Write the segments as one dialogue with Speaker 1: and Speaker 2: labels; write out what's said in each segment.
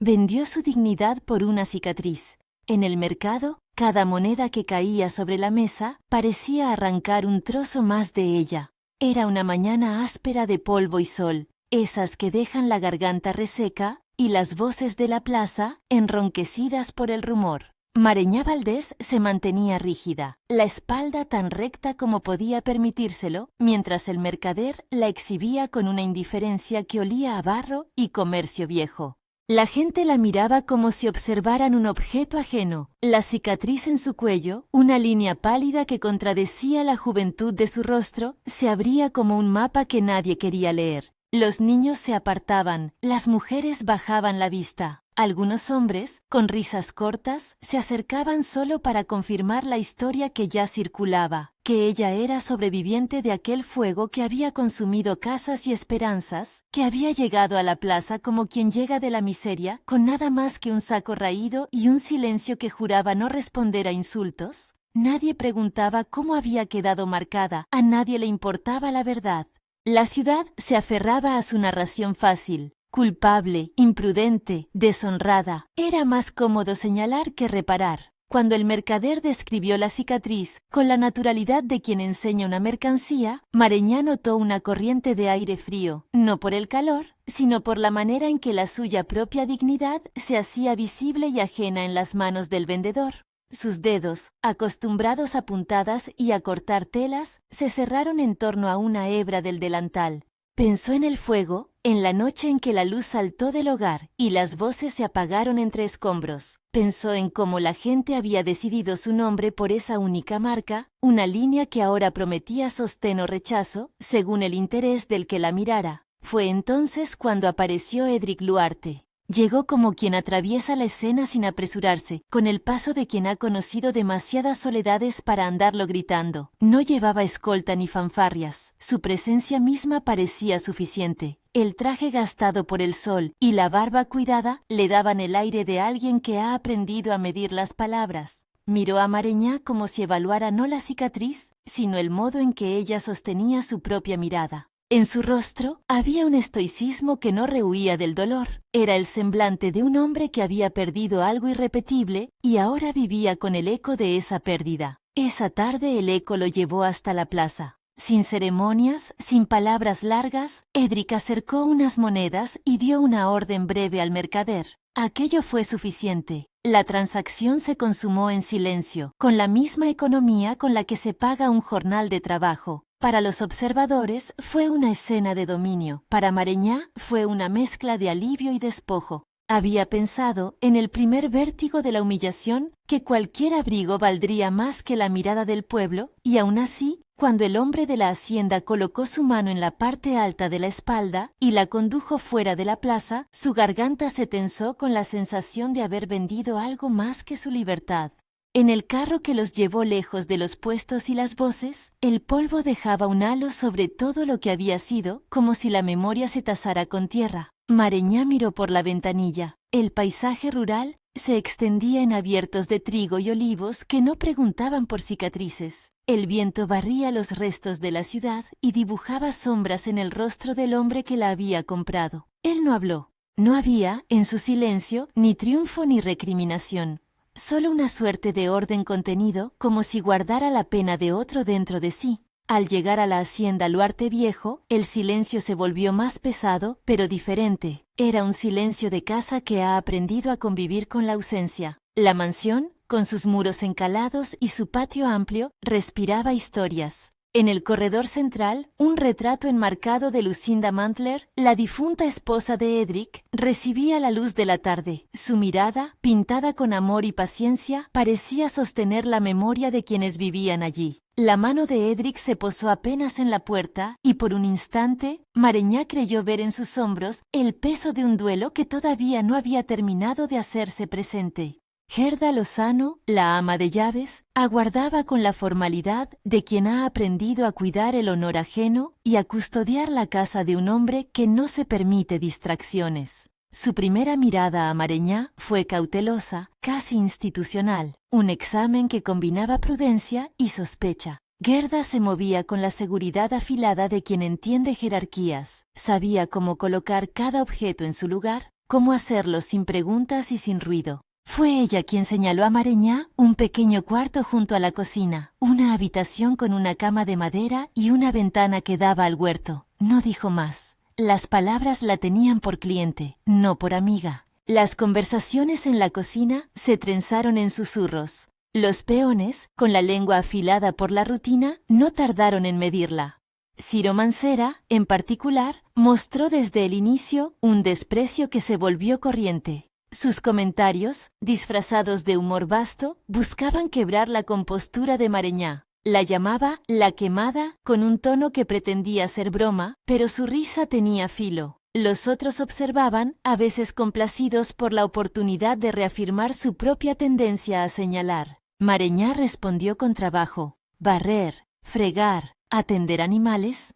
Speaker 1: Vendió su dignidad por una cicatriz. En el mercado, cada moneda que caía sobre la mesa parecía arrancar un trozo más de ella. Era una mañana áspera de polvo y sol, esas que dejan la garganta reseca y las voces de la plaza enronquecidas por el rumor. Mareñá Valdés se mantenía rígida, la espalda tan recta como podía permitírselo, mientras el mercader la exhibía con una indiferencia que olía a barro y comercio viejo. La gente la miraba como si observaran un objeto ajeno, la cicatriz en su cuello, una línea pálida que contradecía la juventud de su rostro, se abría como un mapa que nadie quería leer. Los niños se apartaban, las mujeres bajaban la vista. Algunos hombres, con risas cortas, se acercaban solo para confirmar la historia que ya circulaba, que ella era sobreviviente de aquel fuego que había consumido casas y esperanzas, que había llegado a la plaza como quien llega de la miseria, con nada más que un saco raído y un silencio que juraba no responder a insultos. Nadie preguntaba cómo había quedado marcada, a nadie le importaba la verdad. La ciudad se aferraba a su narración fácil. Culpable, imprudente, deshonrada. Era más cómodo señalar que reparar. Cuando el mercader describió la cicatriz, con la naturalidad de quien enseña una mercancía, Mareñá notó una corriente de aire frío, no por el calor, sino por la manera en que la suya propia dignidad se hacía visible y ajena en las manos del vendedor. Sus dedos, acostumbrados a puntadas y a cortar telas, se cerraron en torno a una hebra del delantal. Pensó en el fuego, en la noche en que la luz saltó del hogar y las voces se apagaron entre escombros. Pensó en cómo la gente había decidido su nombre por esa única marca, una línea que ahora prometía sostén o rechazo, según el interés del que la mirara. Fue entonces cuando apareció Edric Luarte. Llegó como quien atraviesa la escena sin apresurarse, con el paso de quien ha conocido demasiadas soledades para andarlo gritando. No llevaba escolta ni fanfarrias, su presencia misma parecía suficiente. El traje gastado por el sol y la barba cuidada le daban el aire de alguien que ha aprendido a medir las palabras. Miró a Mareñá como si evaluara no la cicatriz, sino el modo en que ella sostenía su propia mirada. En su rostro había un estoicismo que no rehuía del dolor. Era el semblante de un hombre que había perdido algo irrepetible y ahora vivía con el eco de esa pérdida. Esa tarde el eco lo llevó hasta la plaza. Sin ceremonias, sin palabras largas, Edric acercó unas monedas y dio una orden breve al mercader. Aquello fue suficiente. La transacción se consumó en silencio, con la misma economía con la que se paga un jornal de trabajo. Para los observadores fue una escena de dominio, para Mareñá fue una mezcla de alivio y despojo. Había pensado, en el primer vértigo de la humillación, que cualquier abrigo valdría más que la mirada del pueblo, y aún así, cuando el hombre de la hacienda colocó su mano en la parte alta de la espalda y la condujo fuera de la plaza, su garganta se tensó con la sensación de haber vendido algo más que su libertad. En el carro que los llevó lejos de los puestos y las voces, el polvo dejaba un halo sobre todo lo que había sido, como si la memoria se tasara con tierra. Mareñá miró por la ventanilla. El paisaje rural se extendía en abiertos de trigo y olivos que no preguntaban por cicatrices. El viento barría los restos de la ciudad y dibujaba sombras en el rostro del hombre que la había comprado. Él no habló. No había, en su silencio, ni triunfo ni recriminación. Solo una suerte de orden contenido, como si guardara la pena de otro dentro de sí. Al llegar a la hacienda Luarte Viejo, el silencio se volvió más pesado, pero diferente. Era un silencio de casa que ha aprendido a convivir con la ausencia. La mansión, con sus muros encalados y su patio amplio, respiraba historias. En el corredor central, un retrato enmarcado de Lucinda Mantler, la difunta esposa de Edric, recibía la luz de la tarde. Su mirada, pintada con amor y paciencia, parecía sostener la memoria de quienes vivían allí. La mano de Edric se posó apenas en la puerta y por un instante, Mareñá creyó ver en sus hombros el peso de un duelo que todavía no había terminado de hacerse presente. Gerda Lozano, la ama de llaves, aguardaba con la formalidad de quien ha aprendido a cuidar el honor ajeno y a custodiar la casa de un hombre que no se permite distracciones. Su primera mirada a Mareñá fue cautelosa, casi institucional, un examen que combinaba prudencia y sospecha. Gerda se movía con la seguridad afilada de quien entiende jerarquías, sabía cómo colocar cada objeto en su lugar, cómo hacerlo sin preguntas y sin ruido. Fue ella quien señaló a Mareñá un pequeño cuarto junto a la cocina, una habitación con una cama de madera y una ventana que daba al huerto. No dijo más. Las palabras la tenían por cliente, no por amiga. Las conversaciones en la cocina se trenzaron en susurros. Los peones, con la lengua afilada por la rutina, no tardaron en medirla. Ciro Mancera, en particular, mostró desde el inicio un desprecio que se volvió corriente. Sus comentarios, disfrazados de humor vasto, buscaban quebrar la compostura de Mareñá. La llamaba la quemada, con un tono que pretendía ser broma, pero su risa tenía filo. Los otros observaban, a veces complacidos por la oportunidad de reafirmar su propia tendencia a señalar. Mareñá respondió con trabajo. Barrer, fregar, atender animales.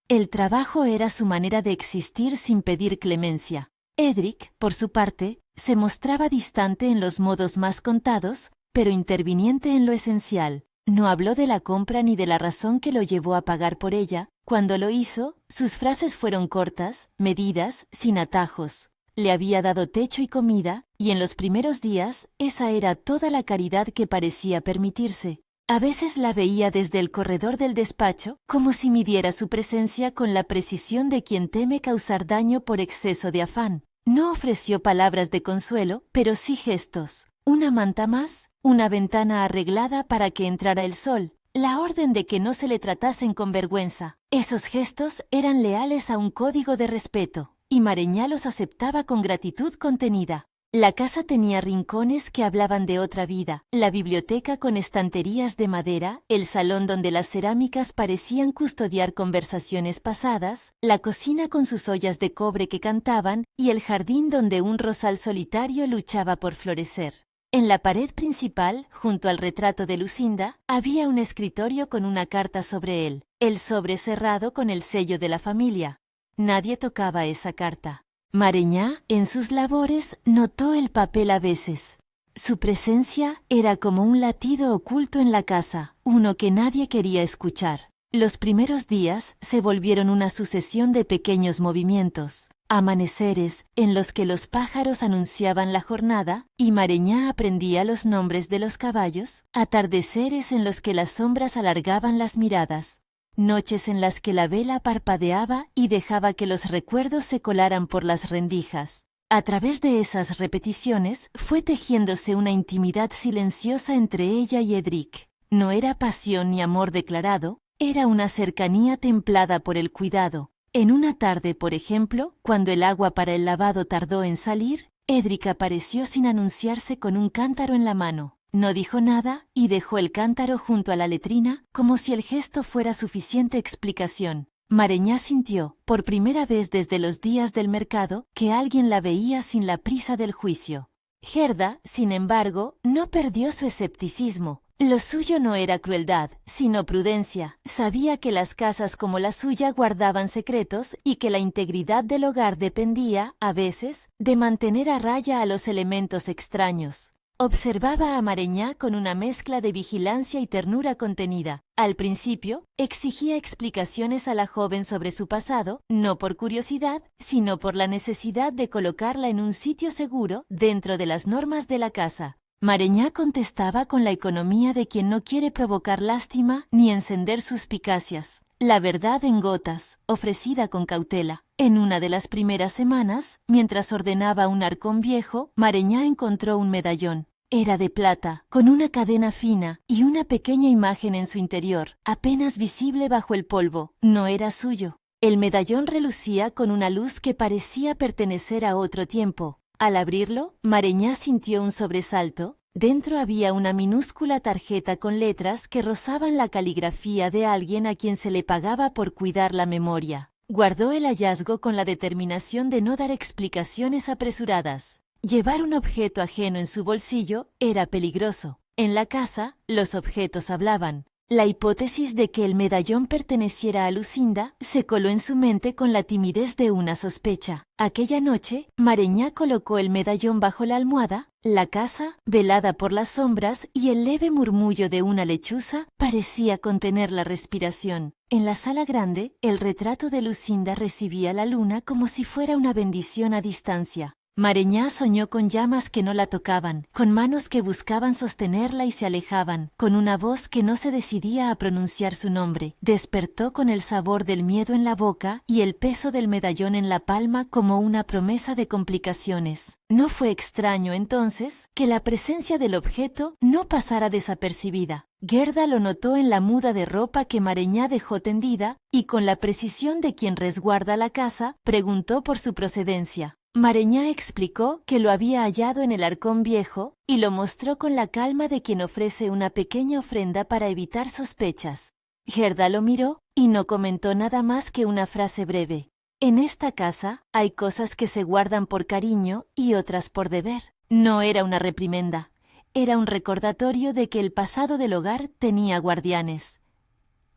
Speaker 1: El trabajo era su manera de existir sin pedir clemencia. Edric, por su parte, se mostraba distante en los modos más contados, pero interviniente en lo esencial. No habló de la compra ni de la razón que lo llevó a pagar por ella. Cuando lo hizo, sus frases fueron cortas, medidas, sin atajos. Le había dado techo y comida, y en los primeros días, esa era toda la caridad que parecía permitirse. A veces la veía desde el corredor del despacho, como si midiera su presencia con la precisión de quien teme causar daño por exceso de afán. No ofreció palabras de consuelo, pero sí gestos. Una manta más, una ventana arreglada para que entrara el sol, la orden de que no se le tratasen con vergüenza. Esos gestos eran leales a un código de respeto, y Mareñá los aceptaba con gratitud contenida. La casa tenía rincones que hablaban de otra vida, la biblioteca con estanterías de madera, el salón donde las cerámicas parecían custodiar conversaciones pasadas, la cocina con sus ollas de cobre que cantaban y el jardín donde un rosal solitario luchaba por florecer. En la pared principal, junto al retrato de Lucinda, había un escritorio con una carta sobre él, el sobre cerrado con el sello de la familia. Nadie tocaba esa carta. Mareñá, en sus labores, notó el papel a veces. Su presencia era como un latido oculto en la casa, uno que nadie quería escuchar. Los primeros días se volvieron una sucesión de pequeños movimientos, amaneceres en los que los pájaros anunciaban la jornada y Mareñá aprendía los nombres de los caballos, atardeceres en los que las sombras alargaban las miradas. Noches en las que la vela parpadeaba y dejaba que los recuerdos se colaran por las rendijas. A través de esas repeticiones fue tejiéndose una intimidad silenciosa entre ella y Edric. No era pasión ni amor declarado, era una cercanía templada por el cuidado. En una tarde, por ejemplo, cuando el agua para el lavado tardó en salir, Edric apareció sin anunciarse con un cántaro en la mano. No dijo nada y dejó el cántaro junto a la letrina como si el gesto fuera suficiente explicación. Mareñá sintió, por primera vez desde los días del mercado, que alguien la veía sin la prisa del juicio. Gerda, sin embargo, no perdió su escepticismo. Lo suyo no era crueldad, sino prudencia. Sabía que las casas como la suya guardaban secretos y que la integridad del hogar dependía, a veces, de mantener a raya a los elementos extraños. Observaba a Mareñá con una mezcla de vigilancia y ternura contenida. Al principio, exigía explicaciones a la joven sobre su pasado, no por curiosidad, sino por la necesidad de colocarla en un sitio seguro dentro de las normas de la casa. Mareñá contestaba con la economía de quien no quiere provocar lástima ni encender suspicacias. La verdad en gotas, ofrecida con cautela. En una de las primeras semanas, mientras ordenaba un arcón viejo, Mareñá encontró un medallón. Era de plata, con una cadena fina y una pequeña imagen en su interior, apenas visible bajo el polvo. No era suyo. El medallón relucía con una luz que parecía pertenecer a otro tiempo. Al abrirlo, Mareñá sintió un sobresalto. Dentro había una minúscula tarjeta con letras que rozaban la caligrafía de alguien a quien se le pagaba por cuidar la memoria. Guardó el hallazgo con la determinación de no dar explicaciones apresuradas. Llevar un objeto ajeno en su bolsillo era peligroso. En la casa, los objetos hablaban. La hipótesis de que el medallón perteneciera a Lucinda se coló en su mente con la timidez de una sospecha. Aquella noche, Mareñá colocó el medallón bajo la almohada. La casa, velada por las sombras y el leve murmullo de una lechuza, parecía contener la respiración. En la sala grande, el retrato de Lucinda recibía la luna como si fuera una bendición a distancia. Mareñá soñó con llamas que no la tocaban, con manos que buscaban sostenerla y se alejaban, con una voz que no se decidía a pronunciar su nombre. Despertó con el sabor del miedo en la boca y el peso del medallón en la palma como una promesa de complicaciones. No fue extraño, entonces, que la presencia del objeto no pasara desapercibida. Gerda lo notó en la muda de ropa que Mareñá dejó tendida y, con la precisión de quien resguarda la casa, preguntó por su procedencia. Mareñá explicó que lo había hallado en el arcón viejo y lo mostró con la calma de quien ofrece una pequeña ofrenda para evitar sospechas. Gerda lo miró y no comentó nada más que una frase breve. En esta casa hay cosas que se guardan por cariño y otras por deber. No era una reprimenda, era un recordatorio de que el pasado del hogar tenía guardianes.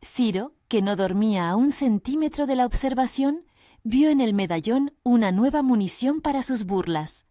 Speaker 1: Ciro, que no dormía a un centímetro de la observación, vio en el medallón una nueva munición para sus burlas.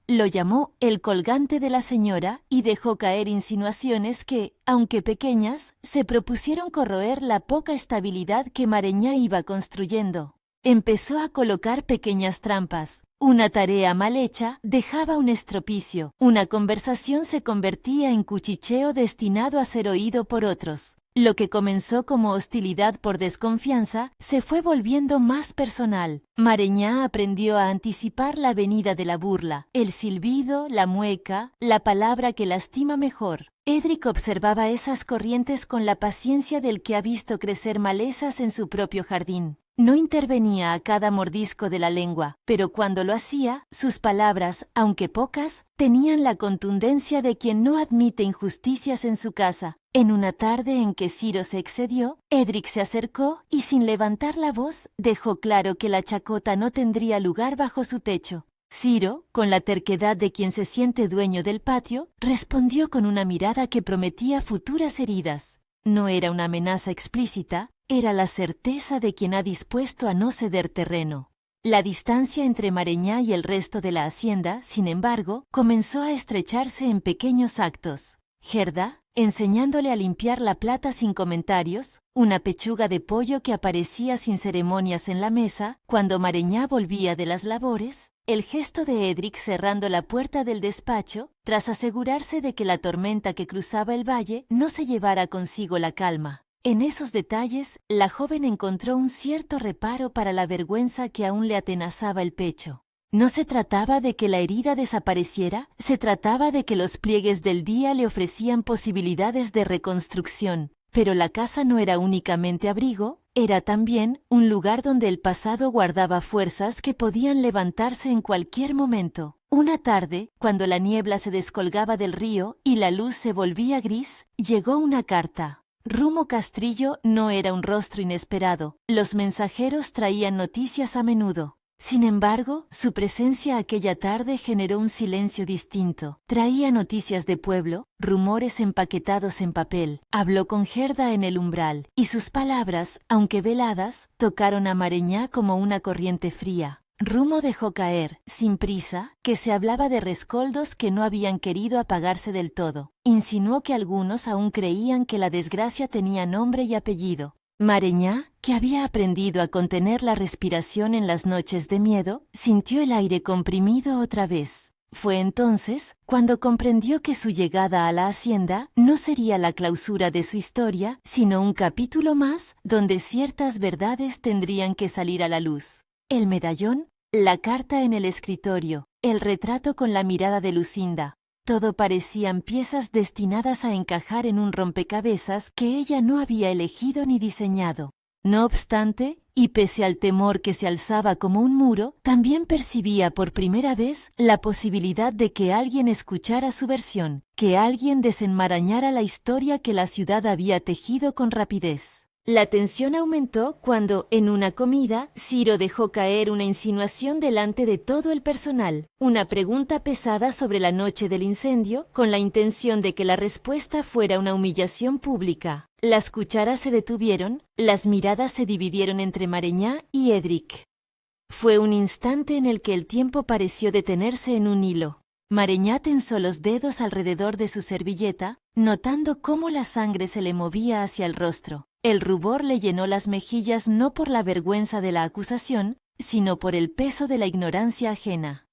Speaker 1: Lo llamó el colgante de la señora y dejó caer insinuaciones que, aunque pequeñas, se propusieron corroer la poca estabilidad que Mareñá iba construyendo. Empezó a colocar pequeñas trampas. Una tarea mal hecha dejaba un estropicio. Una conversación se convertía en cuchicheo destinado a ser oído por otros. Lo que comenzó como hostilidad por desconfianza se fue volviendo más personal. Mareñá aprendió a anticipar la venida de la burla, el silbido, la mueca, la palabra que lastima mejor. Edric observaba esas corrientes con la paciencia del que ha visto crecer malezas en su propio jardín. No intervenía a cada mordisco de la lengua, pero cuando lo hacía, sus palabras, aunque pocas, tenían la contundencia de quien no admite injusticias en su casa. En una tarde en que Ciro se excedió, Edric se acercó y, sin levantar la voz, dejó claro que la chacota no tendría lugar bajo su techo. Ciro, con la terquedad de quien se siente dueño del patio, respondió con una mirada que prometía futuras heridas. No era una amenaza explícita, era la certeza de quien ha dispuesto a no ceder terreno. La distancia entre Mareñá y el resto de la hacienda, sin embargo, comenzó a estrecharse en pequeños actos. Gerda, enseñándole a limpiar la plata sin comentarios, una pechuga de pollo que aparecía sin ceremonias en la mesa, cuando Mareñá volvía de las labores, el gesto de Edric cerrando la puerta del despacho, tras asegurarse de que la tormenta que cruzaba el valle no se llevara consigo la calma. En esos detalles, la joven encontró un cierto reparo para la vergüenza que aún le atenazaba el pecho. No se trataba de que la herida desapareciera, se trataba de que los pliegues del día le ofrecían posibilidades de reconstrucción. Pero la casa no era únicamente abrigo, era también un lugar donde el pasado guardaba fuerzas que podían levantarse en cualquier momento. Una tarde, cuando la niebla se descolgaba del río y la luz se volvía gris, llegó una carta. Rumo Castrillo no era un rostro inesperado. Los mensajeros traían noticias a menudo. Sin embargo, su presencia aquella tarde generó un silencio distinto. Traía noticias de pueblo, rumores empaquetados en papel. Habló con Gerda en el umbral, y sus palabras, aunque veladas, tocaron a Mareñá como una corriente fría. Rumo dejó caer, sin prisa, que se hablaba de rescoldos que no habían querido apagarse del todo. Insinuó que algunos aún creían que la desgracia tenía nombre y apellido. Mareñá, que había aprendido a contener la respiración en las noches de miedo, sintió el aire comprimido otra vez. Fue entonces cuando comprendió que su llegada a la hacienda no sería la clausura de su historia, sino un capítulo más donde ciertas verdades tendrían que salir a la luz. El medallón, la carta en el escritorio, el retrato con la mirada de Lucinda. Todo parecían piezas destinadas a encajar en un rompecabezas que ella no había elegido ni diseñado. No obstante, y pese al temor que se alzaba como un muro, también percibía por primera vez la posibilidad de que alguien escuchara su versión, que alguien desenmarañara la historia que la ciudad había tejido con rapidez. La tensión aumentó cuando, en una comida, Ciro dejó caer una insinuación delante de todo el personal, una pregunta pesada sobre la noche del incendio, con la intención de que la respuesta fuera una humillación pública. Las cucharas se detuvieron, las miradas se dividieron entre Mareñá y Edric. Fue un instante en el que el tiempo pareció detenerse en un hilo. Mareñá tensó los dedos alrededor de su servilleta, notando cómo la sangre se le movía hacia el rostro. El rubor le llenó las mejillas no por la vergüenza de la acusación, sino por el peso de la ignorancia ajena.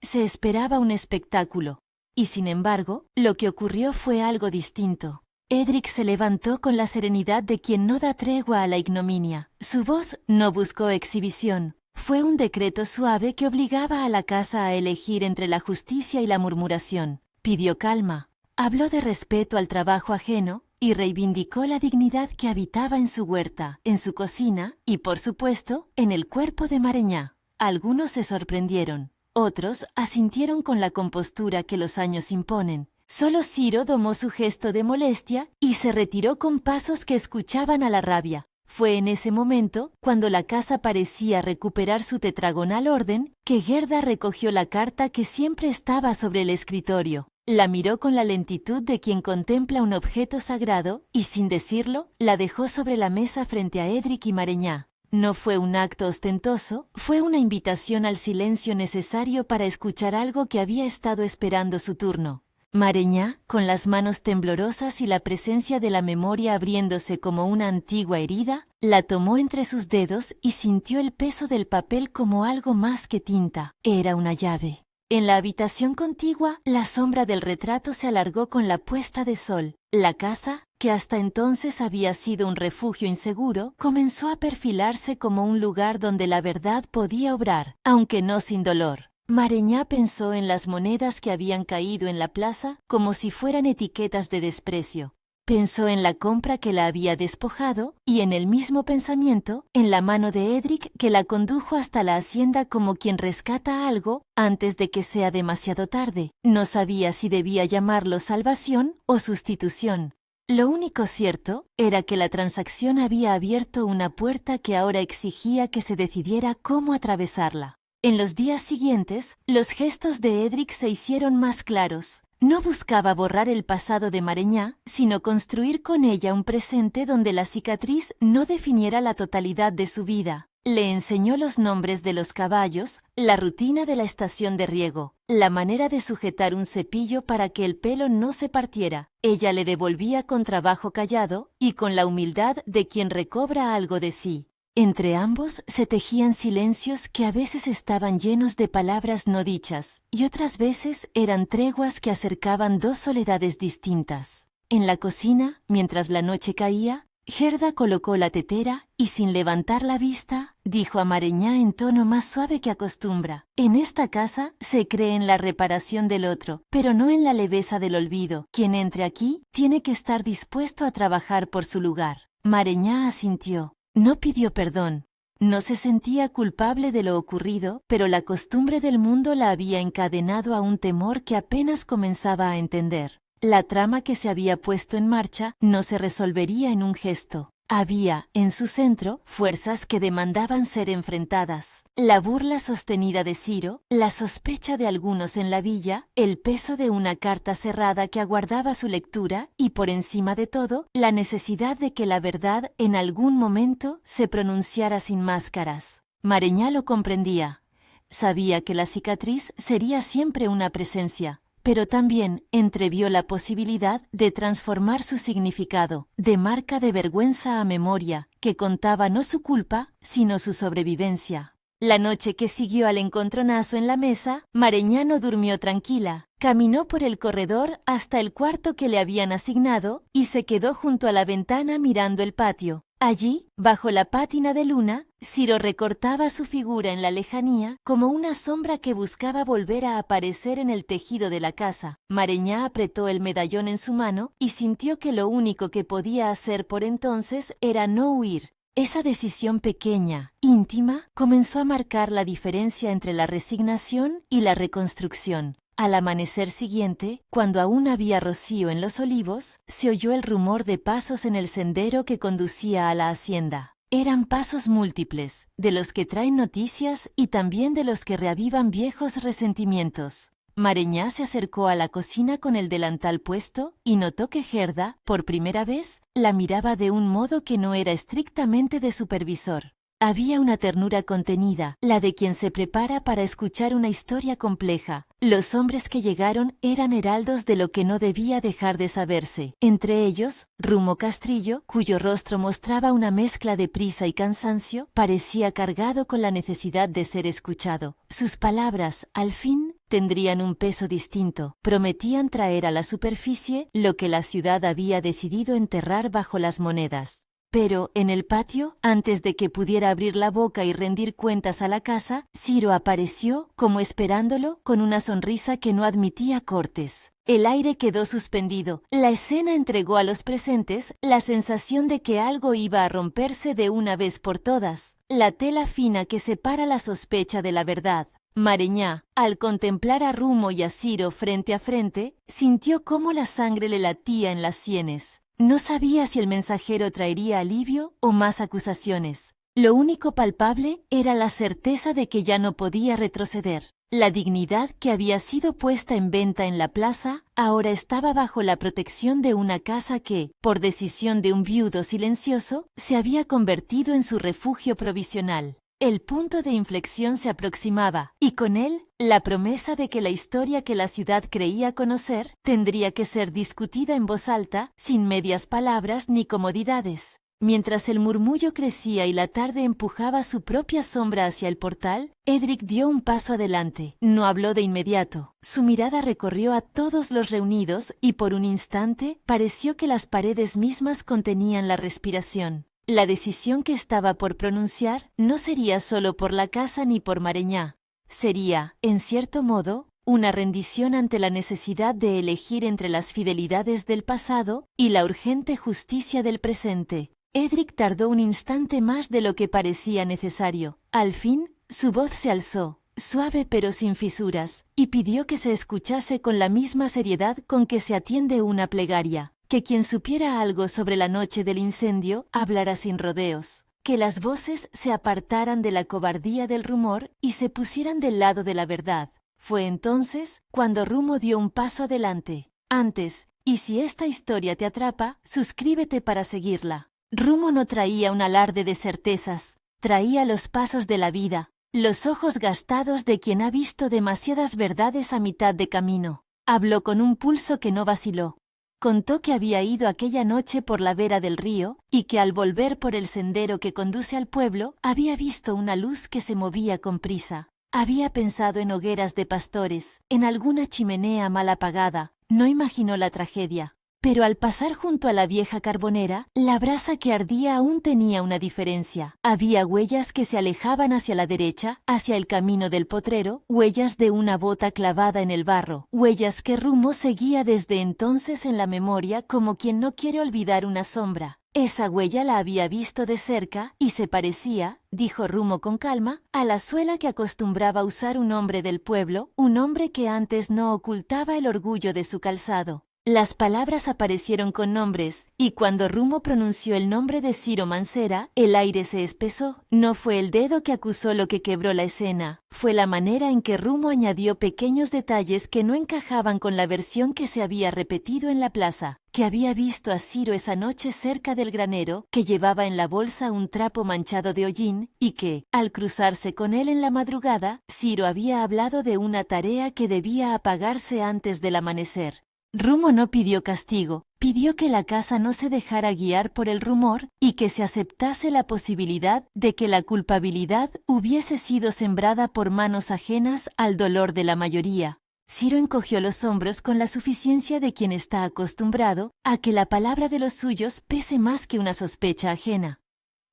Speaker 1: Se esperaba un espectáculo, y sin embargo, lo que ocurrió fue algo distinto. Edric se levantó con la serenidad de quien no da tregua a la ignominia. Su voz no buscó exhibición. Fue un decreto suave que obligaba a la casa a elegir entre la justicia y la murmuración. Pidió calma, habló de respeto al trabajo ajeno y reivindicó la dignidad que habitaba en su huerta, en su cocina y, por supuesto, en el cuerpo de Mareñá. Algunos se sorprendieron, otros asintieron con la compostura que los años imponen. Solo Ciro domó su gesto de molestia y se retiró con pasos que escuchaban a la rabia. Fue en ese momento, cuando la casa parecía recuperar su tetragonal orden, que Gerda recogió la carta que siempre estaba sobre el escritorio. La miró con la lentitud de quien contempla un objeto sagrado y, sin decirlo, la dejó sobre la mesa frente a Edric y Mareñá. No fue un acto ostentoso, fue una invitación al silencio necesario para escuchar algo que había estado esperando su turno. Mareñá, con las manos temblorosas y la presencia de la memoria abriéndose como una antigua herida, la tomó entre sus dedos y sintió el peso del papel como algo más que tinta. Era una llave. En la habitación contigua, la sombra del retrato se alargó con la puesta de sol. La casa, que hasta entonces había sido un refugio inseguro, comenzó a perfilarse como un lugar donde la verdad podía obrar, aunque no sin dolor. Mareñá pensó en las monedas que habían caído en la plaza como si fueran etiquetas de desprecio. Pensó en la compra que la había despojado y en el mismo pensamiento en la mano de Edric que la condujo hasta la hacienda como quien rescata algo antes de que sea demasiado tarde. No sabía si debía llamarlo salvación o sustitución. Lo único cierto era que la transacción había abierto una puerta que ahora exigía que se decidiera cómo atravesarla. En los días siguientes, los gestos de Edric se hicieron más claros. No buscaba borrar el pasado de Mareñá, sino construir con ella un presente donde la cicatriz no definiera la totalidad de su vida. Le enseñó los nombres de los caballos, la rutina de la estación de riego, la manera de sujetar un cepillo para que el pelo no se partiera. Ella le devolvía con trabajo callado y con la humildad de quien recobra algo de sí. Entre ambos se tejían silencios que a veces estaban llenos de palabras no dichas y otras veces eran treguas que acercaban dos soledades distintas. En la cocina, mientras la noche caía, Gerda colocó la tetera y sin levantar la vista, dijo a Mareñá en tono más suave que acostumbra: «En esta casa se cree en la reparación del otro, pero no en la leveza del olvido. Quien entre aquí tiene que estar dispuesto a trabajar por su lugar». Mareñá asintió. No pidió perdón. No se sentía culpable de lo ocurrido, pero la costumbre del mundo la había encadenado a un temor que apenas comenzaba a entender. La trama que se había puesto en marcha no se resolvería en un gesto. Había, en su centro, fuerzas que demandaban ser enfrentadas. La burla sostenida de Ciro, la sospecha de algunos en la villa, el peso de una carta cerrada que aguardaba su lectura y, por encima de todo, la necesidad de que la verdad en algún momento se pronunciara sin máscaras. Mareñá lo comprendía. Sabía que la cicatriz sería siempre una presencia, pero también entrevió la posibilidad de transformar su significado, de marca de vergüenza a memoria, que contaba no su culpa, sino su sobrevivencia. La noche que siguió al encontronazo en la mesa, Mareñá no durmió tranquila. Caminó por el corredor hasta el cuarto que le habían asignado y se quedó junto a la ventana mirando el patio. Allí, bajo la pátina de luna, Ciro recortaba su figura en la lejanía como una sombra que buscaba volver a aparecer en el tejido de la casa. Mareñá apretó el medallón en su mano y sintió que lo único que podía hacer por entonces era no huir. Esa decisión pequeña, íntima, comenzó a marcar la diferencia entre la resignación y la reconstrucción. Al amanecer siguiente, cuando aún había rocío en los olivos, se oyó el rumor de pasos en el sendero que conducía a la hacienda. Eran pasos múltiples, de los que traen noticias y también de los que reavivan viejos resentimientos. Mareñá se acercó a la cocina con el delantal puesto y notó que Gerda, por primera vez, la miraba de un modo que no era estrictamente de supervisor. Había una ternura contenida, la de quien se prepara para escuchar una historia compleja. Los hombres que llegaron eran heraldos de lo que no debía dejar de saberse. Entre ellos, Rumo Castrillo, cuyo rostro mostraba una mezcla de prisa y cansancio, parecía cargado con la necesidad de ser escuchado. Sus palabras, al fin, tendrían un peso distinto. Prometían traer a la superficie lo que la ciudad había decidido enterrar bajo las monedas. Pero, en el patio, antes de que pudiera abrir la boca y rendir cuentas a la casa, Ciro apareció, como esperándolo, con una sonrisa que no admitía cortes. El aire quedó suspendido. La escena entregó a los presentes la sensación de que algo iba a romperse de una vez por todas, la tela fina que separa la sospecha de la verdad. Mareñá, al contemplar a Rumo y a Ciro frente a frente, sintió cómo la sangre le latía en las sienes. No sabía si el mensajero traería alivio o más acusaciones. Lo único palpable era la certeza de que ya no podía retroceder. La dignidad que había sido puesta en venta en la plaza ahora estaba bajo la protección de una casa que, por decisión de un viudo silencioso, se había convertido en su refugio provisional. El punto de inflexión se aproximaba, y con él, la promesa de que la historia que la ciudad creía conocer tendría que ser discutida en voz alta, sin medias palabras ni comodidades. Mientras el murmullo crecía y la tarde empujaba su propia sombra hacia el portal, Edric dio un paso adelante. No habló de inmediato. Su mirada recorrió a todos los reunidos y por un instante pareció que las paredes mismas contenían la respiración. La decisión que estaba por pronunciar no sería solo por la casa ni por Mareñá. Sería, en cierto modo, una rendición ante la necesidad de elegir entre las fidelidades del pasado y la urgente justicia del presente. Edric tardó un instante más de lo que parecía necesario. Al fin, su voz se alzó, suave pero sin fisuras, y pidió que se escuchase con la misma seriedad con que se atiende una plegaria. Que quien supiera algo sobre la noche del incendio hablara sin rodeos, que las voces se apartaran de la cobardía del rumor y se pusieran del lado de la verdad. Fue entonces cuando Rumo dio un paso adelante. Antes, y si esta historia te atrapa, suscríbete para seguirla. Rumo no traía un alarde de certezas, traía los pasos de la vida, los ojos gastados de quien ha visto demasiadas verdades a mitad de camino. Habló con un pulso que no vaciló. Contó que había ido aquella noche por la vera del río y que al volver por el sendero que conduce al pueblo había visto una luz que se movía con prisa. Había pensado en hogueras de pastores, en alguna chimenea mal apagada. No imaginó la tragedia. Pero al pasar junto a la vieja carbonera, la brasa que ardía aún tenía una diferencia. Había huellas que se alejaban hacia la derecha, hacia el camino del potrero, huellas de una bota clavada en el barro, huellas que Rumo seguía desde entonces en la memoria como quien no quiere olvidar una sombra. Esa huella la había visto de cerca y se parecía, dijo Rumo con calma, a la suela que acostumbraba usar un hombre del pueblo, un hombre que antes no ocultaba el orgullo de su calzado. Las palabras aparecieron con nombres, y cuando Rumo pronunció el nombre de Ciro Mancera, el aire se espesó. No fue el dedo que acusó lo que quebró la escena, fue la manera en que Rumo añadió pequeños detalles que no encajaban con la versión que se había repetido en la plaza, que había visto a Ciro esa noche cerca del granero, que llevaba en la bolsa un trapo manchado de hollín, y que, al cruzarse con él en la madrugada, Ciro había hablado de una tarea que debía apagarse antes del amanecer. Rumo no pidió castigo, pidió que la casa no se dejara guiar por el rumor y que se aceptase la posibilidad de que la culpabilidad hubiese sido sembrada por manos ajenas al dolor de la mayoría. Ciro encogió los hombros con la suficiencia de quien está acostumbrado a que la palabra de los suyos pese más que una sospecha ajena.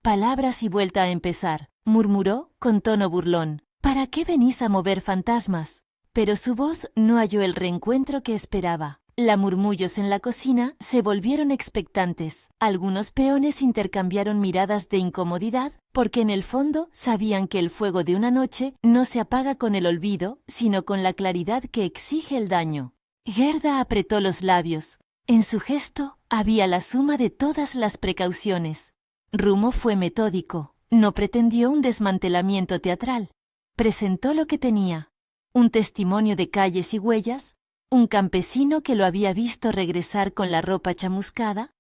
Speaker 1: Palabras y vuelta a empezar, murmuró con tono burlón. ¿Para qué venís a mover fantasmas? Pero su voz no halló el reencuentro que esperaba. La murmullos en la cocina se volvieron expectantes. Algunos peones intercambiaron miradas de incomodidad, porque en el fondo sabían que el fuego de una noche no se apaga con el olvido, sino con la claridad que exige el daño. Gerda apretó los labios. En su gesto había la suma de todas las precauciones. Rumo fue metódico. No pretendió un desmantelamiento teatral. Presentó lo que tenía. Un testimonio de calles y huellas, un campesino que lo había visto regresar con la ropa chamuscada,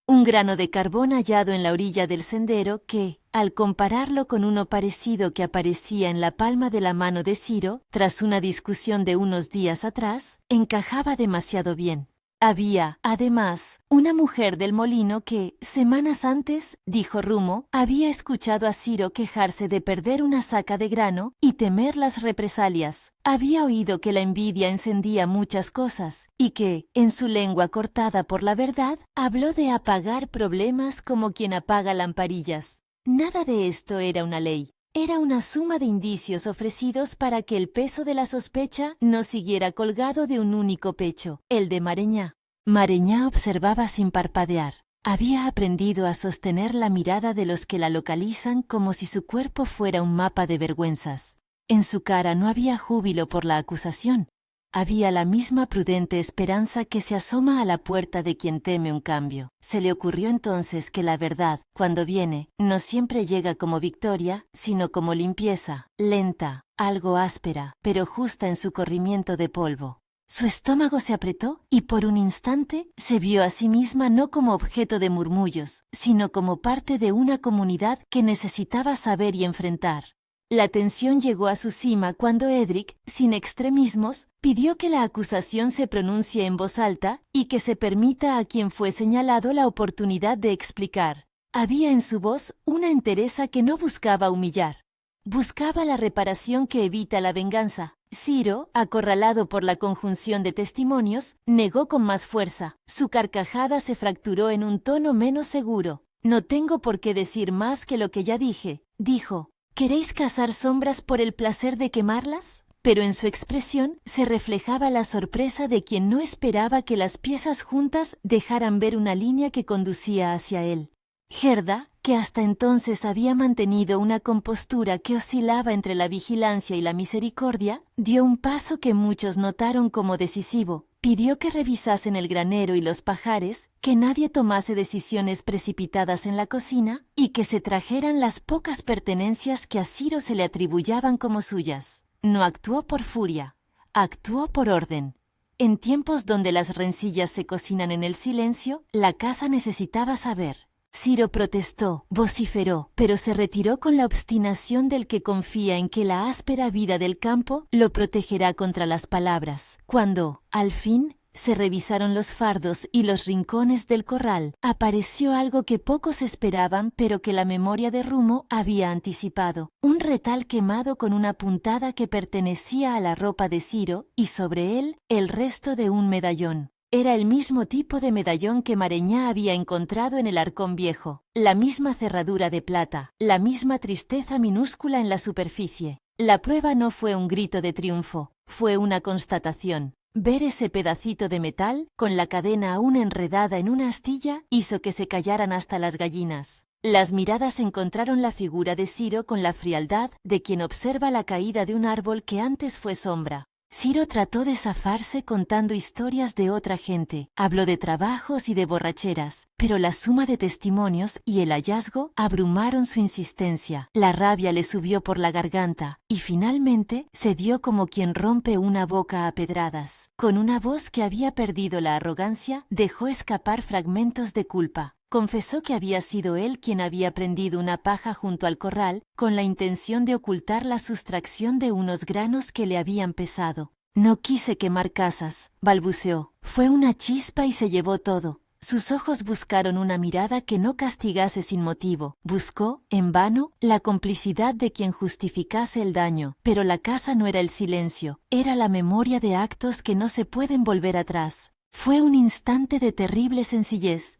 Speaker 1: un grano de carbón hallado en la orilla del sendero que, al compararlo con uno parecido que aparecía en la palma de la mano de Ciro, tras una discusión de unos días atrás, encajaba demasiado bien. Había, además, una mujer del molino que, semanas antes, dijo Rumo, había escuchado a Ciro quejarse de perder una saca de grano y temer las represalias. Había oído que la envidia encendía muchas cosas y que, en su lengua cortada por la verdad, habló de apagar problemas como quien apaga lamparillas. Nada de esto era una ley. Era una suma de indicios ofrecidos para que el peso de la sospecha no siguiera colgado de un único pecho, el de Mareñá. Mareñá observaba sin parpadear. Había aprendido a sostener la mirada de los que la localizan como si su cuerpo fuera un mapa de vergüenzas. En su cara no había júbilo por la acusación. Había la misma prudente esperanza que se asoma a la puerta de quien teme un cambio. Se le ocurrió entonces que la verdad, cuando viene, no siempre llega como victoria, sino como limpieza, lenta, algo áspera, pero justa en su corrimiento de polvo. Su estómago se apretó y por un instante se vio a sí misma no como objeto de murmullos, sino como parte de una comunidad que necesitaba saber y enfrentar. La tensión llegó a su cima cuando Edric, sin extremismos, pidió que la acusación se pronuncie en voz alta y que se permita a quien fue señalado la oportunidad de explicar. Había en su voz una entereza que no buscaba humillar. Buscaba la reparación que evita la venganza. Ciro, acorralado por la conjunción de testimonios, negó con más fuerza. Su carcajada se fracturó en un tono menos seguro. «No tengo por qué decir más que lo que ya dije», dijo. «¿Queréis cazar sombras por el placer de quemarlas?». Pero en su expresión se reflejaba la sorpresa de quien no esperaba que las piezas juntas dejaran ver una línea que conducía hacia él. Gerda, que hasta entonces había mantenido una compostura que oscilaba entre la vigilancia y la misericordia, dio un paso que muchos notaron como decisivo. Pidió que revisasen el granero y los pajares, que nadie tomase decisiones precipitadas en la cocina y que se trajeran las pocas pertenencias que a Ciro se le atribuyaban como suyas. No actuó por furia, actuó por orden. En tiempos donde las rencillas se cocinan en el silencio, la casa necesitaba saber. Ciro protestó, vociferó, pero se retiró con la obstinación del que confía en que la áspera vida del campo lo protegerá contra las palabras. Cuando, al fin, se revisaron los fardos y los rincones del corral, apareció algo que pocos esperaban pero que la memoria de Rumo había anticipado. Un retal quemado con una puntada que pertenecía a la ropa de Ciro y sobre él el resto de un medallón. Era el mismo tipo de medallón que Mareñá había encontrado en el arcón viejo, la misma cerradura de plata, la misma tristeza minúscula en la superficie. La prueba no fue un grito de triunfo, fue una constatación. Ver ese pedacito de metal, con la cadena aún enredada en una astilla, hizo que se callaran hasta las gallinas. Las miradas encontraron la figura de Ciro con la frialdad de quien observa la caída de un árbol que antes fue sombra. Ciro trató de zafarse contando historias de otra gente, habló de trabajos y de borracheras, pero la suma de testimonios y el hallazgo abrumaron su insistencia. La rabia le subió por la garganta y finalmente se dio como quien rompe una boca a pedradas. Con una voz que había perdido la arrogancia, dejó escapar fragmentos de culpa. Confesó que había sido él quien había prendido una paja junto al corral con la intención de ocultar la sustracción de unos granos que le habían pesado. «No quise quemar casas», balbuceó. «Fue una chispa y se llevó todo». Sus ojos buscaron una mirada que no castigase sin motivo. Buscó, en vano, la complicidad de quien justificase el daño. Pero la casa no era el silencio, era la memoria de actos que no se pueden volver atrás. Fue un instante de terrible sencillez.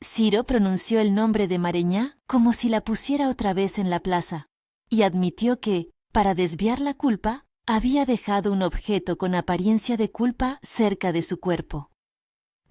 Speaker 1: Ciro pronunció el nombre de Mareñá como si la pusiera otra vez en la plaza, y admitió que, para desviar la culpa, había dejado un objeto con apariencia de culpa cerca de su cuerpo.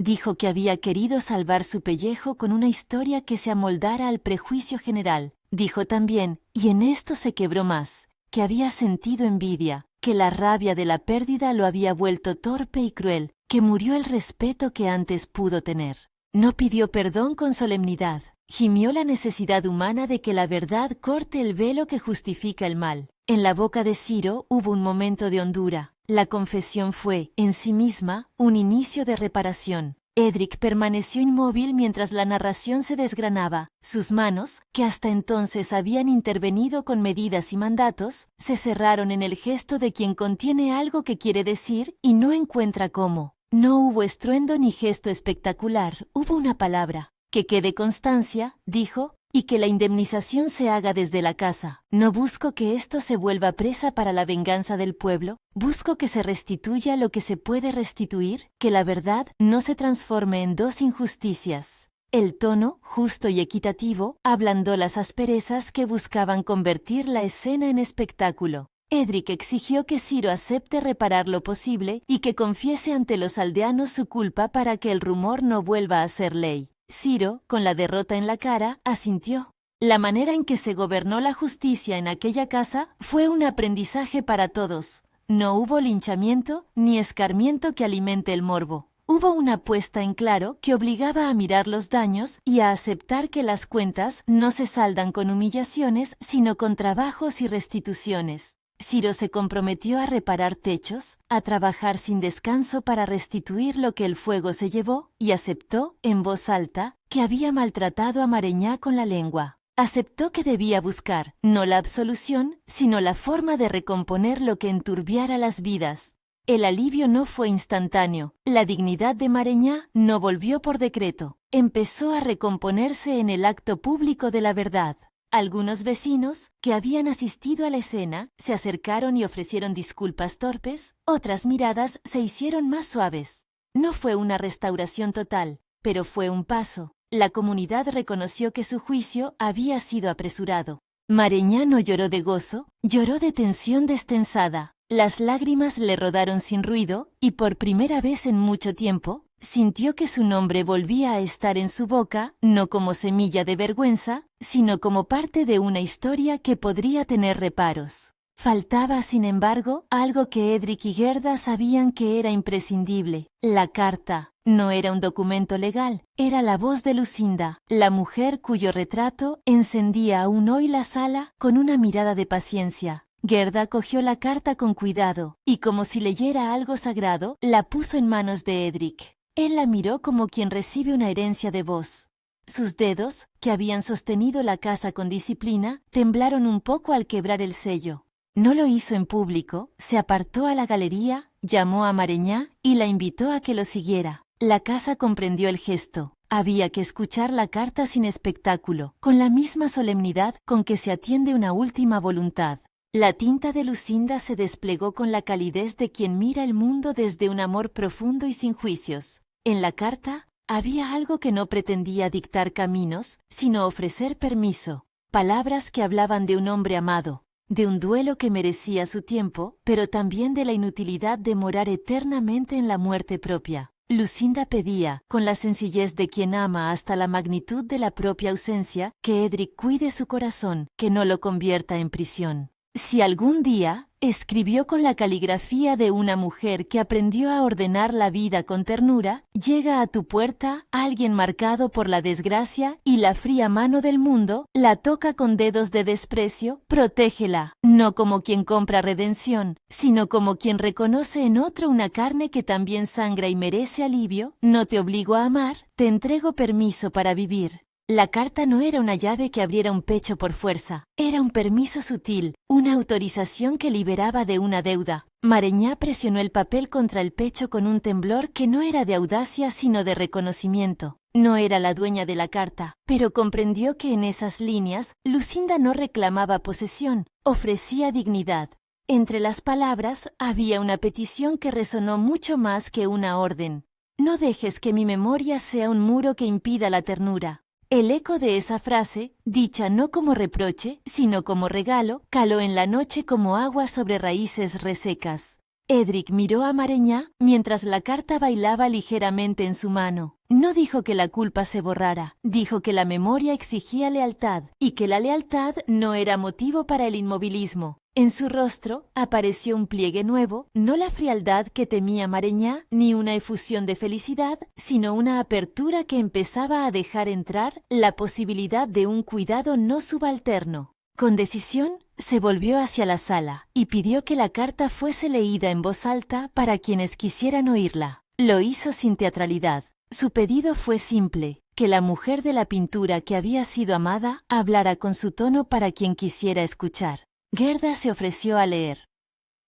Speaker 1: Dijo que había querido salvar su pellejo con una historia que se amoldara al prejuicio general. Dijo también, y en esto se quebró más, que había sentido envidia, que la rabia de la pérdida lo había vuelto torpe y cruel, que murió el respeto que antes pudo tener. No pidió perdón con solemnidad, gimió la necesidad humana de que la verdad corte el velo que justifica el mal. En la boca de Ciro hubo un momento de hondura. La confesión fue, en sí misma, un inicio de reparación. Edric permaneció inmóvil mientras la narración se desgranaba. Sus manos, que hasta entonces habían intervenido con medidas y mandatos, se cerraron en el gesto de quien contiene algo que quiere decir y no encuentra cómo. No hubo estruendo ni gesto espectacular, hubo una palabra. Que quede constancia, dijo, y que la indemnización se haga desde la casa. No busco que esto se vuelva presa para la venganza del pueblo, busco que se restituya lo que se puede restituir, que la verdad no se transforme en dos injusticias. El tono, justo y equitativo, ablandó las asperezas que buscaban convertir la escena en espectáculo. Edric exigió que Ciro acepte reparar lo posible y que confiese ante los aldeanos su culpa para que el rumor no vuelva a ser ley. Ciro, con la derrota en la cara, asintió. La manera en que se gobernó la justicia en aquella casa fue un aprendizaje para todos. No hubo linchamiento ni escarmiento que alimente el morbo. Hubo una puesta en claro que obligaba a mirar los daños y a aceptar que las cuentas no se saldan con humillaciones, sino con trabajos y restituciones. Ciro se comprometió a reparar techos, a trabajar sin descanso para restituir lo que el fuego se llevó, y aceptó, en voz alta, que había maltratado a Mareñá con la lengua. Aceptó que debía buscar, no la absolución, sino la forma de recomponer lo que enturbiara las vidas. El alivio no fue instantáneo. La dignidad de Mareñá no volvió por decreto. Empezó a recomponerse en el acto público de la verdad. Algunos vecinos, que habían asistido a la escena, se acercaron y ofrecieron disculpas torpes, otras miradas se hicieron más suaves. No fue una restauración total, pero fue un paso. La comunidad reconoció que su juicio había sido apresurado. Mareñá no lloró de gozo, lloró de tensión destensada. Las lágrimas le rodaron sin ruido, y por primera vez en mucho tiempo, sintió que su nombre volvía a estar en su boca, no como semilla de vergüenza, sino como parte de una historia que podría tener reparos. Faltaba, sin embargo, algo que Edric y Gerda sabían que era imprescindible. La carta. No era un documento legal, era la voz de Lucinda, la mujer cuyo retrato encendía aún hoy la sala con una mirada de paciencia. Gerda cogió la carta con cuidado, y como si leyera algo sagrado, la puso en manos de Edric. Él la miró como quien recibe una herencia de voz. Sus dedos, que habían sostenido la casa con disciplina, temblaron un poco al quebrar el sello. No lo hizo en público, se apartó a la galería, llamó a Mareñá y la invitó a que lo siguiera. La casa comprendió el gesto. Había que escuchar la carta sin espectáculo, con la misma solemnidad con que se atiende una última voluntad. La tinta de Lucinda se desplegó con la calidez de quien mira el mundo desde un amor profundo y sin juicios. En la carta había algo que no pretendía dictar caminos, sino ofrecer permiso. Palabras que hablaban de un hombre amado, de un duelo que merecía su tiempo, pero también de la inutilidad de morar eternamente en la muerte propia. Lucinda pedía, con la sencillez de quien ama hasta la magnitud de la propia ausencia, que Edric cuide su corazón, que no lo convierta en prisión. Si algún día, escribió con la caligrafía de una mujer que aprendió a ordenar la vida con ternura, llega a tu puerta alguien marcado por la desgracia y la fría mano del mundo, la toca con dedos de desprecio, protégela, no como quien compra redención, sino como quien reconoce en otro una carne que también sangra y merece alivio. No te obligo a amar, te entrego permiso para vivir. La carta no era una llave que abriera un pecho por fuerza, era un permiso sutil, una autorización que liberaba de una deuda. Mareñá presionó el papel contra el pecho con un temblor que no era de audacia sino de reconocimiento. No era la dueña de la carta, pero comprendió que en esas líneas Lucinda no reclamaba posesión, ofrecía dignidad. Entre las palabras había una petición que resonó mucho más que una orden. No dejes que mi memoria sea un muro que impida la ternura. El eco de esa frase, dicha no como reproche, sino como regalo, caló en la noche como agua sobre raíces resecas. Edric miró a Mareñá mientras la carta bailaba ligeramente en su mano. No dijo que la culpa se borrara, dijo que la memoria exigía lealtad y que la lealtad no era motivo para el inmovilismo. En su rostro apareció un pliegue nuevo, no la frialdad que temía Mareñá, ni una efusión de felicidad, sino una apertura que empezaba a dejar entrar la posibilidad de un cuidado no subalterno. Con decisión, se volvió hacia la sala y pidió que la carta fuese leída en voz alta para quienes quisieran oírla. Lo hizo sin teatralidad. Su pedido fue simple, que la mujer de la pintura que había sido amada hablara con su tono para quien quisiera escuchar. Gerda se ofreció a leer.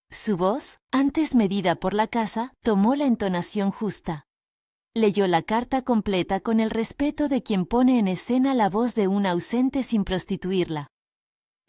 Speaker 1: Su voz, antes medida por la casa, tomó la entonación justa. Leyó la carta completa con el respeto de quien pone en escena la voz de un ausente sin prostituirla.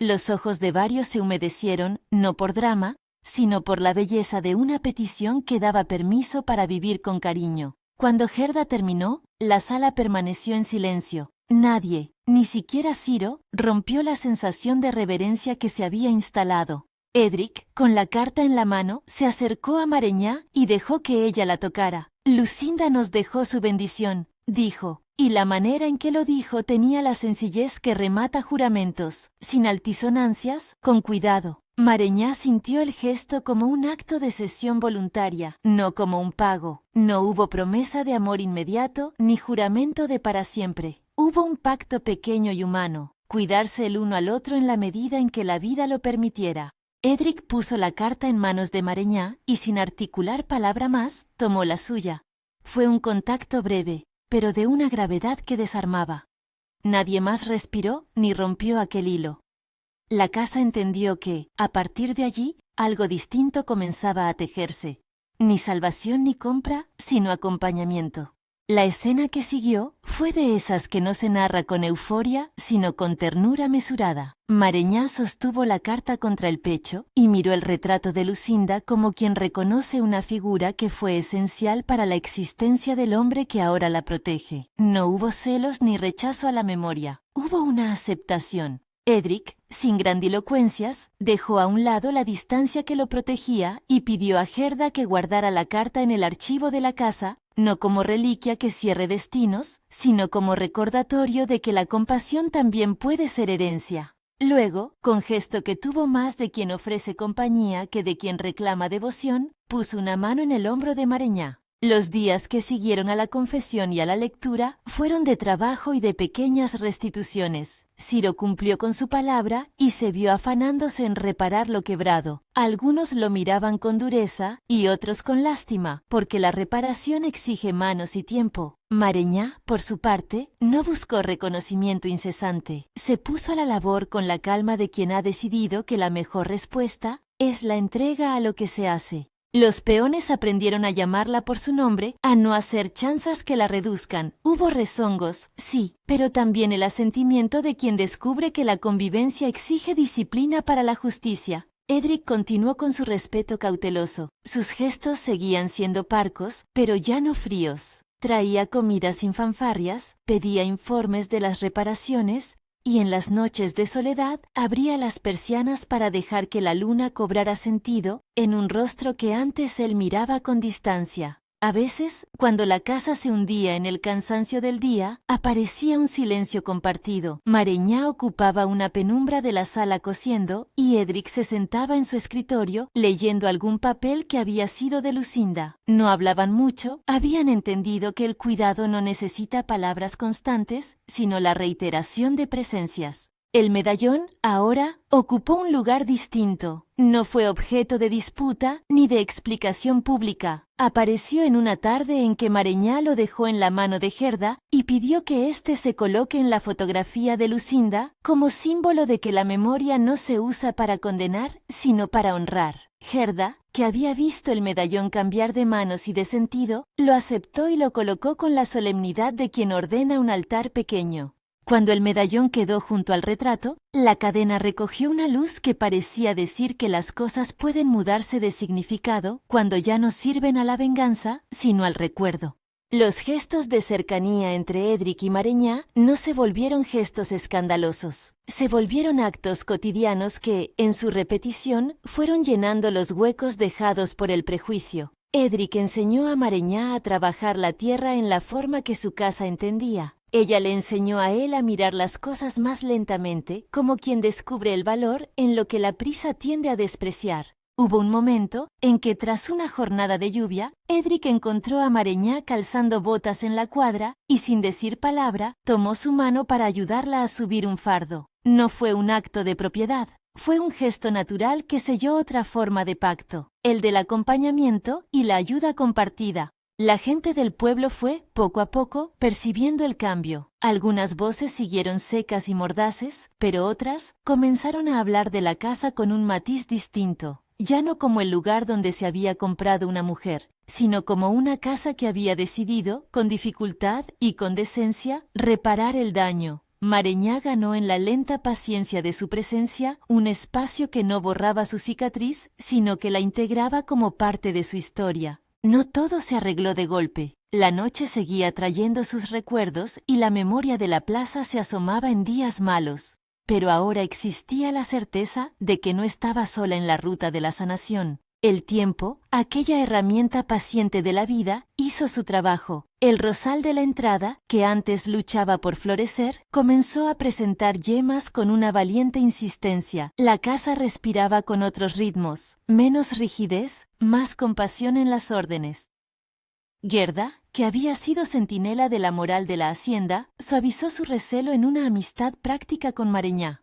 Speaker 1: Los ojos de varios se humedecieron, no por drama, sino por la belleza de una petición que daba permiso para vivir con cariño. Cuando Gerda terminó, la sala permaneció en silencio. Nadie, ni siquiera Ciro, rompió la sensación de reverencia que se había instalado. Edric, con la carta en la mano, se acercó a Mareñá y dejó que ella la tocara. Lucinda nos dejó su bendición, dijo, y la manera en que lo dijo tenía la sencillez que remata juramentos, sin altisonancias, con cuidado. Mareñá sintió el gesto como un acto de cesión voluntaria, no como un pago. No hubo promesa de amor inmediato, ni juramento de para siempre. Hubo un pacto pequeño y humano, cuidarse el uno al otro en la medida en que la vida lo permitiera. Edric puso la carta en manos de Mareñá y sin articular palabra más, tomó la suya. Fue un contacto breve, pero de una gravedad que desarmaba. Nadie más respiró ni rompió aquel hilo. La casa entendió que, a partir de allí, algo distinto comenzaba a tejerse. Ni salvación ni compra, sino acompañamiento. La escena que siguió fue de esas que no se narra con euforia, sino con ternura mesurada. Mareñá sostuvo la carta contra el pecho y miró el retrato de Lucinda como quien reconoce una figura que fue esencial para la existencia del hombre que ahora la protege. No hubo celos ni rechazo a la memoria. Hubo una aceptación. Edric, sin grandilocuencias, dejó a un lado la distancia que lo protegía y pidió a Gerda que guardara la carta en el archivo de la casa, no como reliquia que cierre destinos, sino como recordatorio de que la compasión también puede ser herencia. Luego, con gesto que tuvo más de quien ofrece compañía que de quien reclama devoción, puso una mano en el hombro de Mareñá. Los días que siguieron a la confesión y a la lectura fueron de trabajo y de pequeñas restituciones. Ciro cumplió con su palabra y se vio afanándose en reparar lo quebrado. Algunos lo miraban con dureza y otros con lástima, porque la reparación exige manos y tiempo. Mareñá, por su parte, no buscó reconocimiento incesante. Se puso a la labor con la calma de quien ha decidido que la mejor respuesta es la entrega a lo que se hace. Los peones aprendieron a llamarla por su nombre, a no hacer chanzas que la reduzcan. Hubo rezongos, sí, pero también el asentimiento de quien descubre que la convivencia exige disciplina para la justicia. Edric continuó con su respeto cauteloso. Sus gestos seguían siendo parcos, pero ya no fríos. Traía comida sin fanfarrias, pedía informes de las reparaciones, y en las noches de soledad abría las persianas para dejar que la luna cobrara sentido en un rostro que antes él miraba con distancia. A veces, cuando la casa se hundía en el cansancio del día, aparecía un silencio compartido. Mareñá ocupaba una penumbra de la sala cosiendo y Edric se sentaba en su escritorio leyendo algún papel que había sido de Lucinda. No hablaban mucho, habían entendido que el cuidado no necesita palabras constantes, sino la reiteración de presencias. El medallón, ahora, ocupó un lugar distinto. No fue objeto de disputa ni de explicación pública. Apareció en una tarde en que Mareñá lo dejó en la mano de Gerda y pidió que éste se coloque en la fotografía de Lucinda como símbolo de que la memoria no se usa para condenar, sino para honrar. Gerda, que había visto el medallón cambiar de manos y de sentido, lo aceptó y lo colocó con la solemnidad de quien ordena un altar pequeño. Cuando el medallón quedó junto al retrato, la cadena recogió una luz que parecía decir que las cosas pueden mudarse de significado cuando ya no sirven a la venganza, sino al recuerdo. Los gestos de cercanía entre Edric y Mareñá no se volvieron gestos escandalosos. Se volvieron actos cotidianos que, en su repetición, fueron llenando los huecos dejados por el prejuicio. Edric enseñó a Mareñá a trabajar la tierra en la forma que su casa entendía. Ella le enseñó a él a mirar las cosas más lentamente, como quien descubre el valor en lo que la prisa tiende a despreciar. Hubo un momento en que, tras una jornada de lluvia, Edric encontró a Mareñá calzando botas en la cuadra y, sin decir palabra, tomó su mano para ayudarla a subir un fardo. No fue un acto de propiedad, fue un gesto natural que selló otra forma de pacto, el del acompañamiento y la ayuda compartida. La gente del pueblo fue, poco a poco, percibiendo el cambio. Algunas voces siguieron secas y mordaces, pero otras comenzaron a hablar de la casa con un matiz distinto. Ya no como el lugar donde se había comprado una mujer, sino como una casa que había decidido, con dificultad y con decencia, reparar el daño. Mareñá ganó en la lenta paciencia de su presencia un espacio que no borraba su cicatriz, sino que la integraba como parte de su historia. No todo se arregló de golpe. La noche seguía trayendo sus recuerdos y la memoria de la plaza se asomaba en días malos. Pero ahora existía la certeza de que no estaba sola en la ruta de la sanación. El tiempo, aquella herramienta paciente de la vida, hizo su trabajo. El rosal de la entrada, que antes luchaba por florecer, comenzó a presentar yemas con una valiente insistencia. La casa respiraba con otros ritmos, menos rigidez, más compasión en las órdenes. Gerda, que había sido centinela de la moral de la hacienda, suavizó su recelo en una amistad práctica con Mareñá.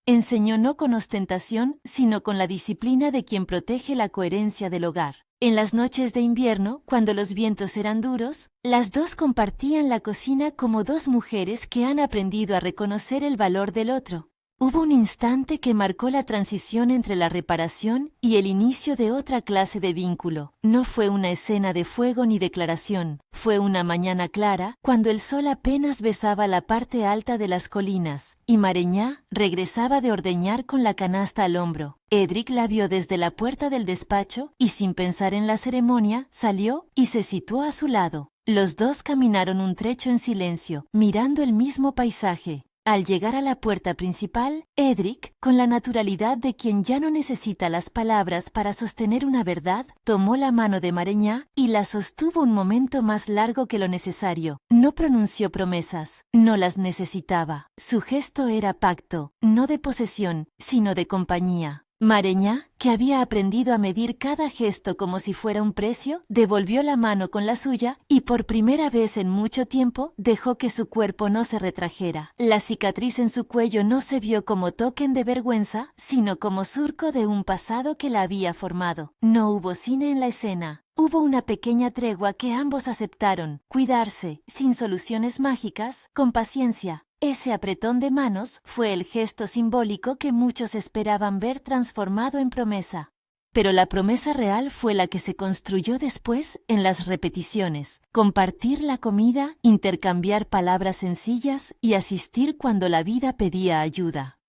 Speaker 1: Enseñó no con ostentación, sino con la disciplina de quien protege la coherencia del hogar. En las noches de invierno, cuando los vientos eran duros, las dos compartían la cocina como dos mujeres que han aprendido a reconocer el valor del otro. Hubo un instante que marcó la transición entre la reparación y el inicio de otra clase de vínculo. No fue una escena de fuego ni declaración. Fue una mañana clara, cuando el sol apenas besaba la parte alta de las colinas, y Mareñá regresaba de ordeñar con la canasta al hombro. Edric la vio desde la puerta del despacho y, sin pensar en la ceremonia, salió y se situó a su lado. Los dos caminaron un trecho en silencio, mirando el mismo paisaje. Al llegar a la puerta principal, Edric, con la naturalidad de quien ya no necesita las palabras para sostener una verdad, tomó la mano de Mareñá y la sostuvo un momento más largo que lo necesario. No pronunció promesas, no las necesitaba. Su gesto era pacto, no de posesión, sino de compañía. Mareñá, que había aprendido a medir cada gesto como si fuera un precio, devolvió la mano con la suya y por primera vez en mucho tiempo dejó que su cuerpo no se retrajera. La cicatriz en su cuello no se vio como token de vergüenza, sino como surco de un pasado que la había formado. No hubo cine en la escena. Hubo una pequeña tregua que ambos aceptaron, cuidarse, sin soluciones mágicas, con paciencia. Ese apretón de manos fue el gesto simbólico que muchos esperaban ver transformado en promesa. Pero la promesa real fue la que se construyó después en las repeticiones. Compartir la comida, intercambiar palabras sencillas y asistir cuando la vida pedía ayuda.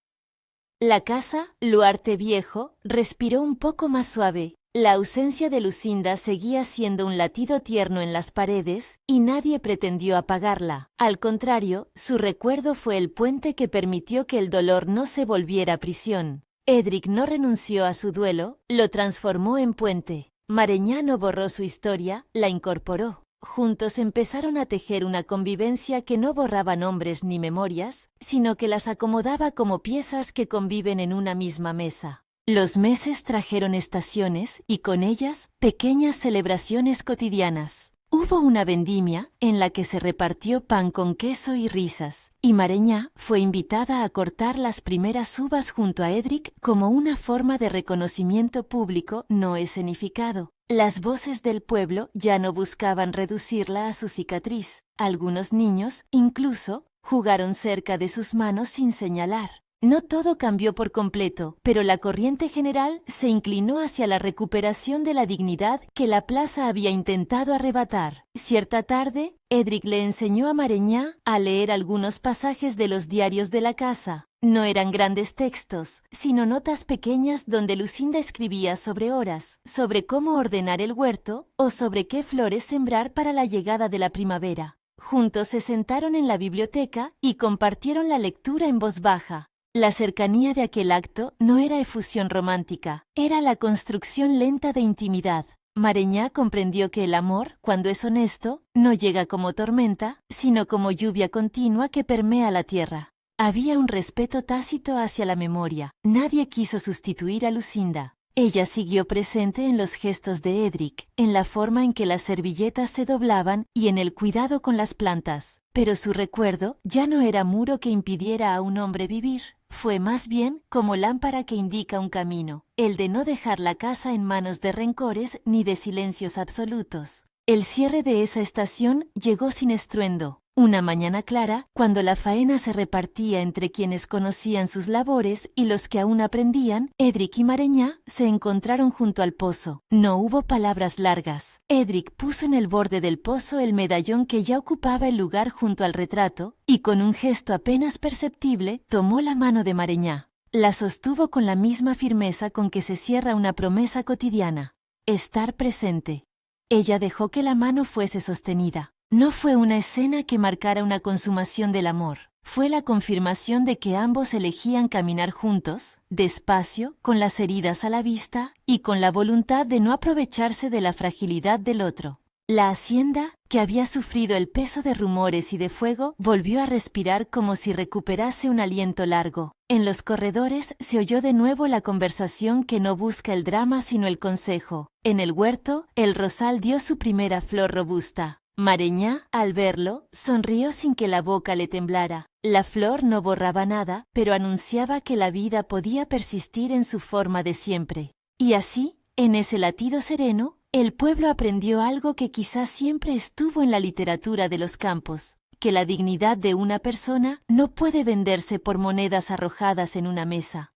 Speaker 1: La casa, Luarte Viejo, respiró un poco más suave. La ausencia de Lucinda seguía siendo un latido tierno en las paredes y nadie pretendió apagarla. Al contrario, su recuerdo fue el puente que permitió que el dolor no se volviera prisión. Edric no renunció a su duelo, lo transformó en puente. Mareñá no borró su historia, la incorporó. Juntos empezaron a tejer una convivencia que no borraba nombres ni memorias, sino que las acomodaba como piezas que conviven en una misma mesa. Los meses trajeron estaciones y con ellas pequeñas celebraciones cotidianas. Hubo una vendimia en la que se repartió pan con queso y risas, y Mareñá fue invitada a cortar las primeras uvas junto a Edric como una forma de reconocimiento público no escenificado. Las voces del pueblo ya no buscaban reducirla a su cicatriz. Algunos niños, incluso, jugaron cerca de sus manos sin señalar. No todo cambió por completo, pero la corriente general se inclinó hacia la recuperación de la dignidad que la plaza había intentado arrebatar. Cierta tarde, Edric le enseñó a Mareñá a leer algunos pasajes de los diarios de la casa. No eran grandes textos, sino notas pequeñas donde Lucinda escribía sobre horas, sobre cómo ordenar el huerto o sobre qué flores sembrar para la llegada de la primavera. Juntos se sentaron en la biblioteca y compartieron la lectura en voz baja. La cercanía de aquel acto no era efusión romántica, era la construcción lenta de intimidad. Mareñá comprendió que el amor, cuando es honesto, no llega como tormenta, sino como lluvia continua que permea la tierra. Había un respeto tácito hacia la memoria. Nadie quiso sustituir a Lucinda. Ella siguió presente en los gestos de Edric, en la forma en que las servilletas se doblaban y en el cuidado con las plantas. Pero su recuerdo ya no era muro que impidiera a un hombre vivir. Fue más bien como lámpara que indica un camino, el de no dejar la casa en manos de rencores ni de silencios absolutos. El cierre de esa estación llegó sin estruendo. Una mañana clara, cuando la faena se repartía entre quienes conocían sus labores y los que aún aprendían, Edric y Mareñá se encontraron junto al pozo. No hubo palabras largas. Edric puso en el borde del pozo el medallón que ya ocupaba el lugar junto al retrato, y con un gesto apenas perceptible, tomó la mano de Mareñá. La sostuvo con la misma firmeza con que se cierra una promesa cotidiana. Estar presente. Ella dejó que la mano fuese sostenida. No fue una escena que marcara una consumación del amor. Fue la confirmación de que ambos elegían caminar juntos, despacio, con las heridas a la vista y con la voluntad de no aprovecharse de la fragilidad del otro. La hacienda, que había sufrido el peso de rumores y de fuego, volvió a respirar como si recuperase un aliento largo. En los corredores se oyó de nuevo la conversación que no busca el drama sino el consejo. En el huerto, el rosal dio su primera flor robusta. Mareñá, al verlo, sonrió sin que la boca le temblara. La flor no borraba nada, pero anunciaba que la vida podía persistir en su forma de siempre. Y así, en ese latido sereno, el pueblo aprendió algo que quizás siempre estuvo en la literatura de los campos, que la dignidad de una persona no puede venderse por monedas arrojadas en una mesa,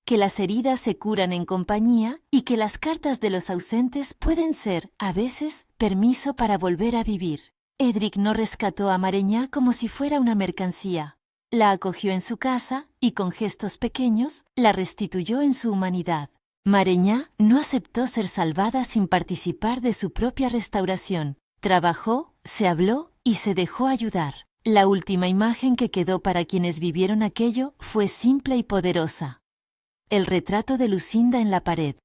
Speaker 1: que las heridas se curan en compañía y que las cartas de los ausentes pueden ser, a veces, permiso para volver a vivir. Edric no rescató a Mareñá como si fuera una mercancía. La acogió en su casa y con gestos pequeños la restituyó en su humanidad. Mareñá no aceptó ser salvada sin participar de su propia restauración. Trabajó, se habló y se dejó ayudar. La última imagen que quedó para quienes vivieron aquello fue simple y poderosa. El retrato de Lucinda en la pared,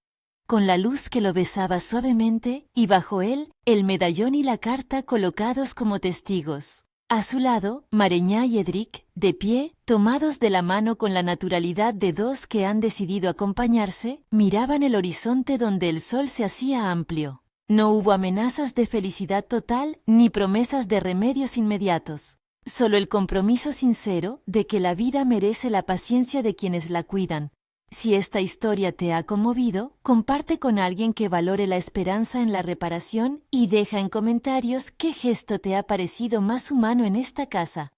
Speaker 1: con la luz que lo besaba suavemente, y bajo él, el medallón y la carta colocados como testigos. A su lado, Mareñá y Edric, de pie, tomados de la mano con la naturalidad de dos que han decidido acompañarse, miraban el horizonte donde el sol se hacía amplio. No hubo amenazas de felicidad total ni promesas de remedios inmediatos. Solo el compromiso sincero de que la vida merece la paciencia de quienes la cuidan. Si esta historia te ha conmovido, comparte con alguien que valore la esperanza en la reparación y deja en comentarios qué gesto te ha parecido más humano en esta casa.